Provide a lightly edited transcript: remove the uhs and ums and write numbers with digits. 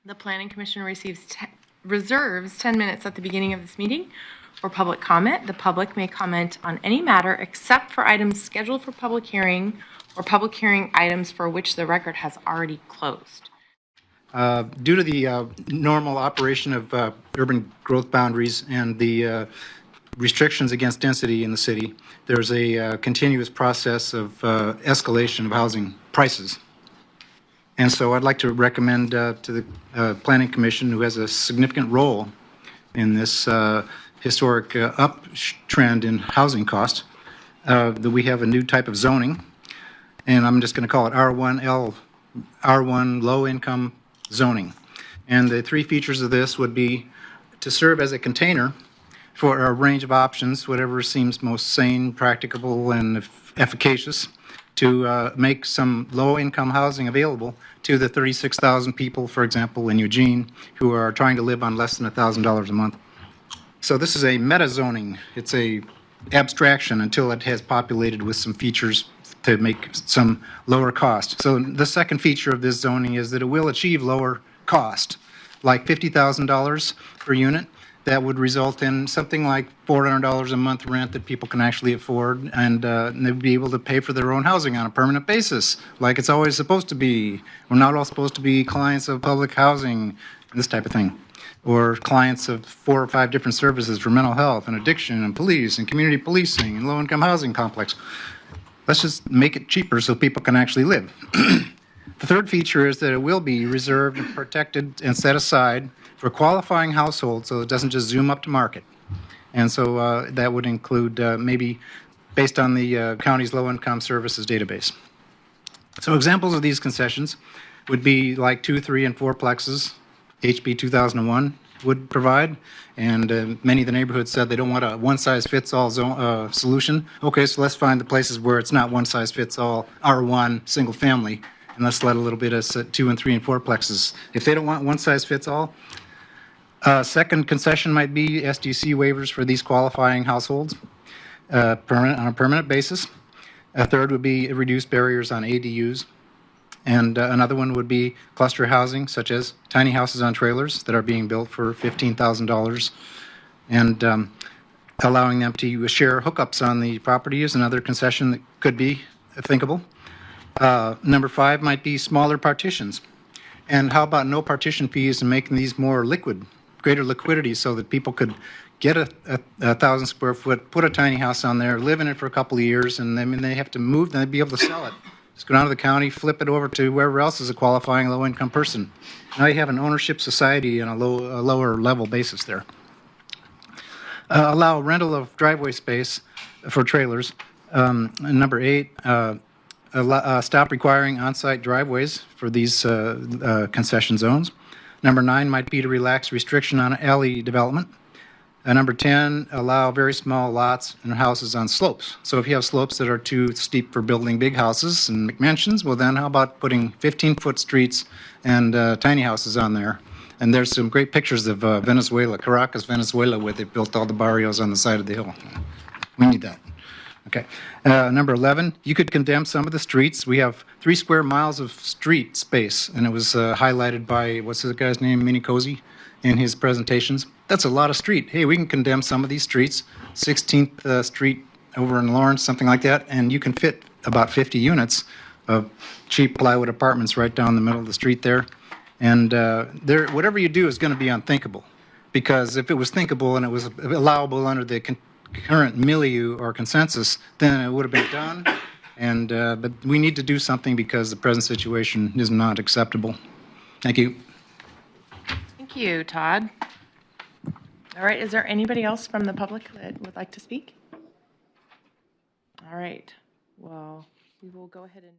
The Planning Commission reserves 10 minutes at the beginning of this meeting for public comment. The public may comment on any matter except for items scheduled for public hearing or public hearing items for which the record has already closed. Due to the normal operation of urban growth boundaries and the restrictions against density in the city, there's a continuous process of escalation of housing prices. And so I'd like to recommend to the Planning Commission, who has a significant role in this historic uptrend in housing cost, that we have a new type of zoning, and I'm just going to call it R1L, R1 low-income zoning. And the three features of this would be to serve as a container for a range of options, whatever seems most sane, practicable, and efficacious, to make some low-income housing available to the 36,000 people, for example, in Eugene, who are trying to live on less than $1,000 a month. So this is a meta-zoning. It's a abstraction until it has populated with some features to make some lower cost. So the second feature of this zoning is that it will achieve lower cost, like $50,000 per unit. That would result in something like $400 a month rent that people can actually afford, and they'd be able to pay for their own housing on a permanent basis, like it's always supposed to be. We're not all supposed to be clients of public housing, this type of thing, or clients of 4 or 5 different services for mental health and addiction and police and community policing and low-income housing complex. Let's just make it cheaper so people can actually live. The third feature is that it will be reserved and protected and set aside for qualifying households, so it doesn't just zoom up to market. And so that would include maybe based on the county's low-income services database. So examples of these concessions would be like 2, 3, and 4 plexes, HB 2001 would provide, and many of the neighborhoods said they don't want a one-size-fits-all solution. Okay, so let's find the places where it's not one-size-fits-all R1 single family, and let's let a little bit of 2 and 3 and 4 plexes. If they don't want one-size-fits-all, second concession might be SDC waivers for these qualifying households on a permanent basis. A third would be reduced barriers on ADUs. And another one would be cluster housing, such as tiny houses on trailers that are being built for $15,000, and allowing them to share hookups on the property is another concession that could be thinkable. Number 5 might be smaller partitions. And how about no partition fees and making these more liquid, greater liquidity, so that people could get a 1,000 square foot, put a tiny house on there, live in it for a couple of years, and then they have to move, then they'd be able to sell it. Just go down to the county, flip it over to wherever else is a qualifying low-income person. Now you have an ownership society on a lower level basis there. Allow rental of driveway space for trailers. Number 8, stop requiring on-site driveways for these concession zones. Number 9 might be to relax restriction on alley development. Number 10, allow very small lots and houses on slopes. So if you have slopes that are too steep for building big houses and McMansions, well then how about putting 15-foot streets and tiny houses on there? And there's some great pictures of Venezuela, Caracas, Venezuela, where they built all the barrios on the side of the hill. We need that. Okay. Number 11, you could condemn some of the streets. We have 3 square miles of street space, and it was highlighted by, what's the guy's name, Minicozy, in his presentations. That's a lot of street. Hey, we can condemn some of these streets, 16th Street over in Lawrence, something like that, and you can fit about 50 units of cheap plywood apartments right down the middle of the street there. And whatever you do is going to be unthinkable, because if it was thinkable and it was allowable under the current milieu or consensus, then it would have been done. And but we need to do something because the present situation is not acceptable. Thank you. Thank you, Todd. All right, is there anybody else from the public that would like to speak? All right, well, we will go ahead and